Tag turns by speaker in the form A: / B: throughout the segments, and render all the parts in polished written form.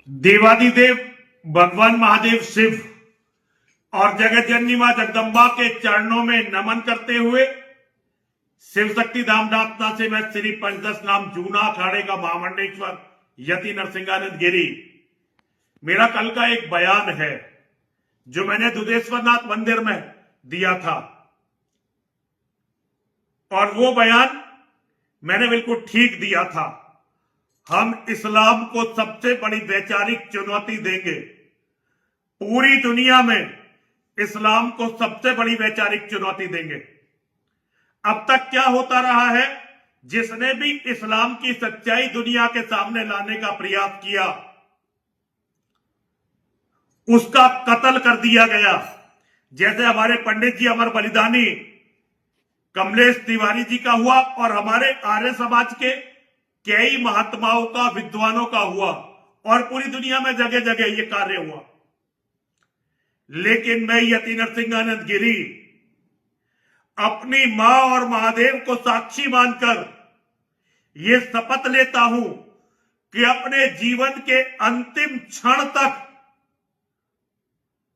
A: देवादिदेव भगवान महादेव शिव और जगत जननी मां जगदम्बा के चरणों में नमन करते हुए शिव शक्ति धामनाथना से मैं श्री पंचदश नाम जूना अखाड़े का महामंडलेश्वर यति नरसिंहानंद गिरी। मेरा कल का एक बयान है जो मैंने दुधेश्वरनाथ मंदिर में दिया था और वो बयान मैंने बिल्कुल ठीक दिया था। हम इस्लाम को सबसे बड़ी वैचारिक चुनौती देंगे। पूरी दुनिया में इस्लाम को सबसे बड़ी वैचारिक चुनौती देंगे। अब तक क्या होता रहा है, जिसने भी इस्लाम की सच्चाई दुनिया के सामने लाने का प्रयास किया उसका कत्ल कर दिया गया। जैसे हमारे पंडित जी अमर बलिदानी कमलेश तिवारी जी का हुआ और हमारे आर्य समाज के कई महात्माओं का, विद्वानों का हुआ और पूरी दुनिया में जगह जगह ये कार्य हुआ। लेकिन मैं यति नरसिंहानंद गिरी अपनी मां और महादेव को साक्षी मानकर ये शपथ लेता हूं कि अपने जीवन के अंतिम क्षण तक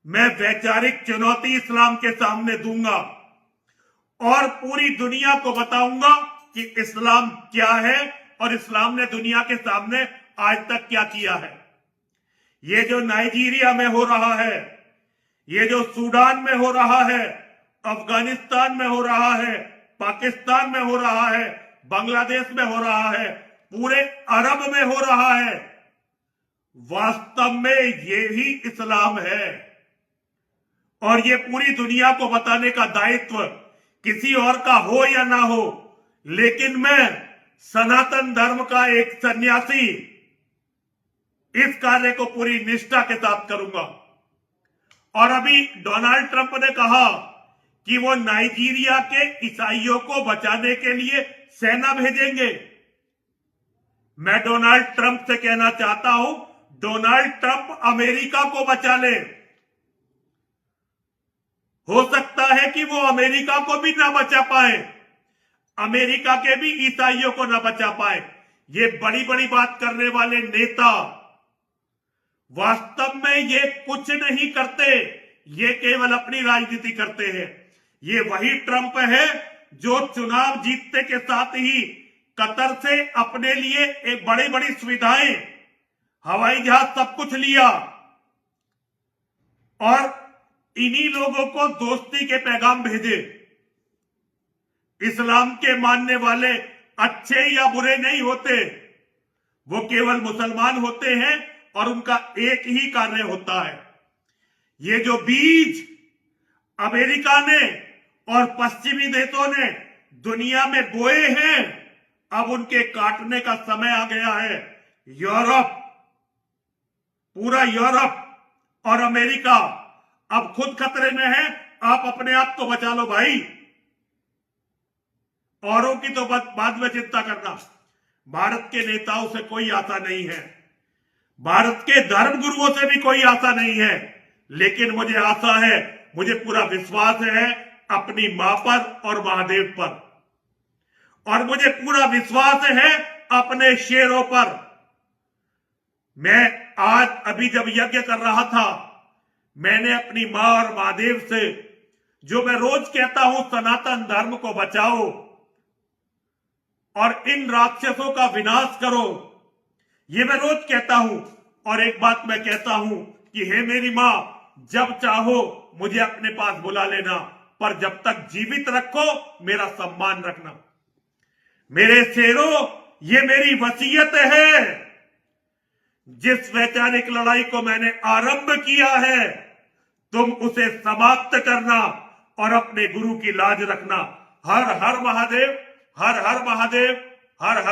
A: मैं वैचारिक चुनौती इस्लाम के सामने दूंगा और पूरी दुनिया को बताऊंगा कि इस्लाम क्या है और इस्लाम ने दुनिया के सामने आज तक क्या किया है। ये जो नाइजीरिया में हो रहा है, ये जो सूडान में हो रहा है, अफगानिस्तान में हो रहा है, पाकिस्तान में हो रहा है, बांग्लादेश में हो रहा है, पूरे अरब में हो रहा है, वास्तव में ये ही इस्लाम है। और ये पूरी दुनिया को बताने का दायित्व किसी और का हो या ना हो, लेकिन मैं सनातन धर्म का एक सन्यासी इस कार्य को पूरी निष्ठा के साथ करूंगा। और अभी डोनाल्ड ट्रंप ने कहा कि वो नाइजीरिया के ईसाइयों को बचाने के लिए सेना भेजेंगे। मैं डोनाल्ड ट्रंप से कहना चाहता हूं, डोनाल्ड ट्रंप अमेरिका को बचा ले। हो सकता है कि वो अमेरिका को भी ना बचा पाए, अमेरिका के भी ईसाइयों को ना बचा पाए। ये बड़ी बड़ी बात करने वाले नेता वास्तव में ये कुछ नहीं करते, ये केवल अपनी राजनीति करते हैं। ये वही ट्रंप है जो चुनाव जीतने के साथ ही कतर से अपने लिए एक बड़ी बड़ी सुविधाएं, हवाई जहाज, सब कुछ लिया और इन्हीं लोगों को दोस्ती के पैगाम भेजे। इस्लाम के मानने वाले अच्छे या बुरे नहीं होते, वो केवल मुसलमान होते हैं और उनका एक ही कार्य होता है। ये जो बीज अमेरिका ने और पश्चिमी देशों ने दुनिया में बोए हैं, अब उनके काटने का समय आ गया है। यूरोप, पूरा यूरोप और अमेरिका अब खुद खतरे में है। आप अपने आप को बचा लो भाई, औरों की तो बाद में चिंता करना। भारत के नेताओं से कोई आशा नहीं है, भारत के धर्म गुरुओं से भी कोई आशा नहीं है, लेकिन मुझे आशा है, मुझे पूरा विश्वास है अपनी मां पर और महादेव पर, और मुझे पूरा विश्वास है अपने शेरों पर। मैं आज अभी जब यज्ञ कर रहा था, मैंने अपनी मां और महादेव से, जो मैं रोज कहता हूं सनातन धर्म को बचाओ और इन राक्षसों का विनाश करो, ये मैं रोज कहता हूं। और एक बात मैं कहता हूं कि हे मेरी मां, जब चाहो मुझे अपने पास बुला लेना, पर जब तक जीवित रखो मेरा सम्मान रखना। मेरे शेरों, ये मेरी वसीयत है। जिस वैचारिक लड़ाई को मैंने आरंभ किया है, तुम उसे समाप्त करना और अपने गुरु की लाज रखना। हर हर महादेव, हर हर महादेव, हर हर